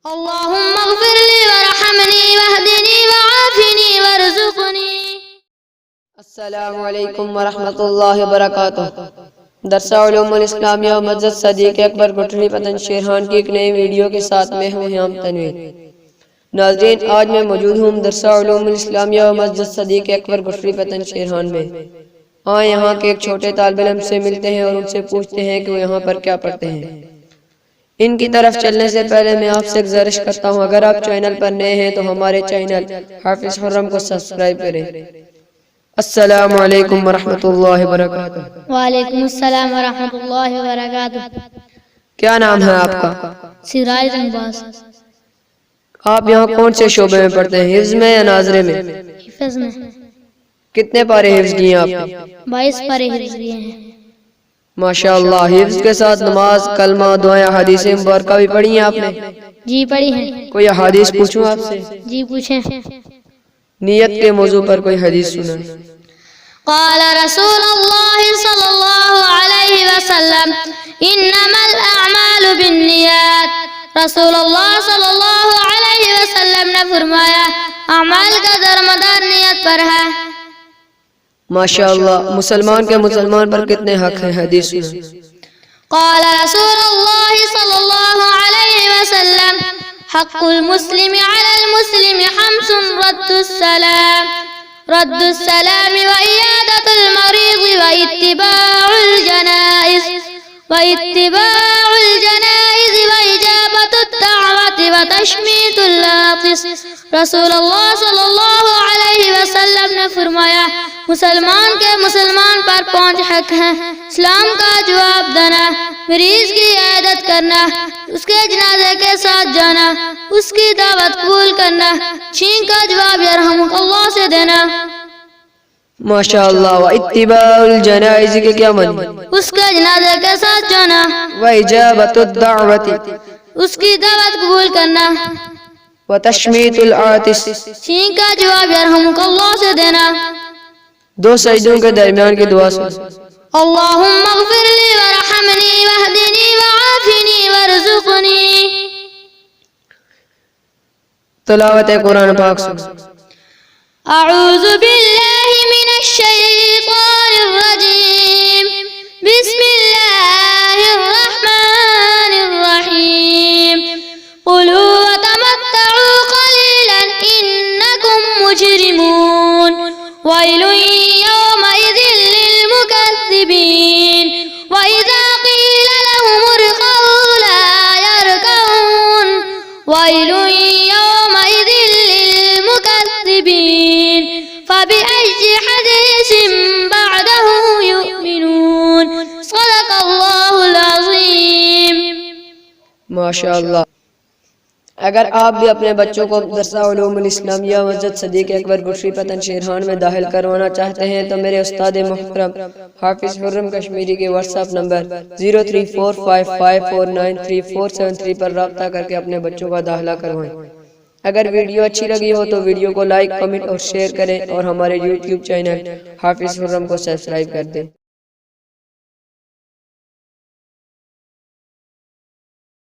اللهم اغفر لي وارحمني واهدني وعافني وارزقني. السلام علیکم ورحمۃ اللہ وبرکاتہ. درس علوم الاسلامیہ و مسجد صدیق اکبر گٹھری پتن شیرحان کی ایک نئی ویڈیو کے ساتھ میں ہوں ہیام تنویر. ناظرین، آج میں موجود ہوں درس علوم الاسلامیہ و مسجد صدیق اکبر گٹھری پتن شیرحان میں. آئیں یہاں کے ایک چھوٹے طالب علم سے ملتے ہیں اور ان سے پوچھتے ہیں کہ وہ یہاں پر کیا پڑھتے ہیں. ان کی طرف چلنے سے پہلے میں آپ سے گزارش کرتا ہوں، اگر آپ چینل پر نئے ہیں تو ہمارے چینل حافظ حرم کو سبسکرائب کریں. السلام علیکم ورحمۃ اللہ وبرکاتہ. وعلیکم السلام ورحمۃ اللہ وبرکاتہ. کیا نام ہے آپ کا؟ سراج رنگباز. آپ یہاں کون سے شعبے میں پڑھتے ہیں، حفظ میں یا ناظرے میں؟ حفظ میں. کتنے پارے حفظ کیے ہیں آپ نے؟ 22 پارے حفظ کیے ہیں. ماشاءاللہ. حفظ کے ساتھ نماز، کلمہ، دعائیں، حدیث مبارکہ بھی پڑھی ہیں آپ نے؟ جی پڑھی ہیں. کوئی حدیث پوچھوں آپ سے؟ جی پوچھیں. نیت کے موضوع پر کوئی حدیث سنائیں. قال رسول اللہ صلی اللہ علیہ وسلم انما الاعمال بالنیات. رسول اللہ صلی اللہ علیہ وسلم نے فرمایا اعمال کا درمدار نیت پر ہے. ماشاءاللہ. مسلمان کے مسلمان پر کتنے حق ہیں، حدیث سنائیں. قال رسول اللہ صلی اللہ علیہ وسلم حق المسلم على المسلم خمس: رد السلام وعيادة المريض واتباع الجنائز وإجابة الدعوة وتشميت العاطس. رسول اللہ صلی اللہ علیہ وسلم نے فرمایا مسلمان کے مسلمان پر 5 حق ہیں: اسلام کا جواب دینا، مریض کی عیادت کرنا، اس کے جنازے کے ساتھ جانا، اس کی دعوت قبول کرنا، چھینک کا جواب یرحمک اللہ سے دینا. ماشاءاللہ. واتباع الجنائز کے کیا معنی؟ اس کے جنازے کے ساتھ جانا، واجابۃ الدعوۃ اس کی دعوت قبول کرنا، وتشمیت العاطس چھینک کا جواب یرحمک اللہ سے دینا. 2 سجدوں کے درمیان کی دعا سنیں. اللہم اغفر لی ورحمنی واہدنی وعافنی وارزقنی. تلاوت قرآن پاک سنیں. اعوذ باللہ من الشیطان الرجیم. بسم اللہ الرحمن الرحیم. قلوا وتمتعوا قلیلا انکم مجرمون. ویل یومئذ للمکذبین. وإذا قیل لهم ارکعوا لا یرکعون. ویل یومئذ للمکذبین. فبأي حدیث بعده یؤمنون. صدق اللہ العظیم. ماشاءاللہ. اگر آپ بھی اپنے بچوں کو درس علوم الاسلامیہ مسجد صدیق اکبر گٹھری پتن شیرحان میں داخل کروانا چاہتے ہیں تو میرے استاد محترم حافظ حرم کشمیری کے واٹس ایپ نمبر 0345549347 پر رابطہ کر کے اپنے بچوں کا داخلہ کروائیں. اگر ویڈیو اچھی لگی ہو تو ویڈیو کو لائک، کمنٹ اور شیئر کریں اور ہمارے یوٹیوب چینل حافظ حرم کو سبسکرائب کر دیں.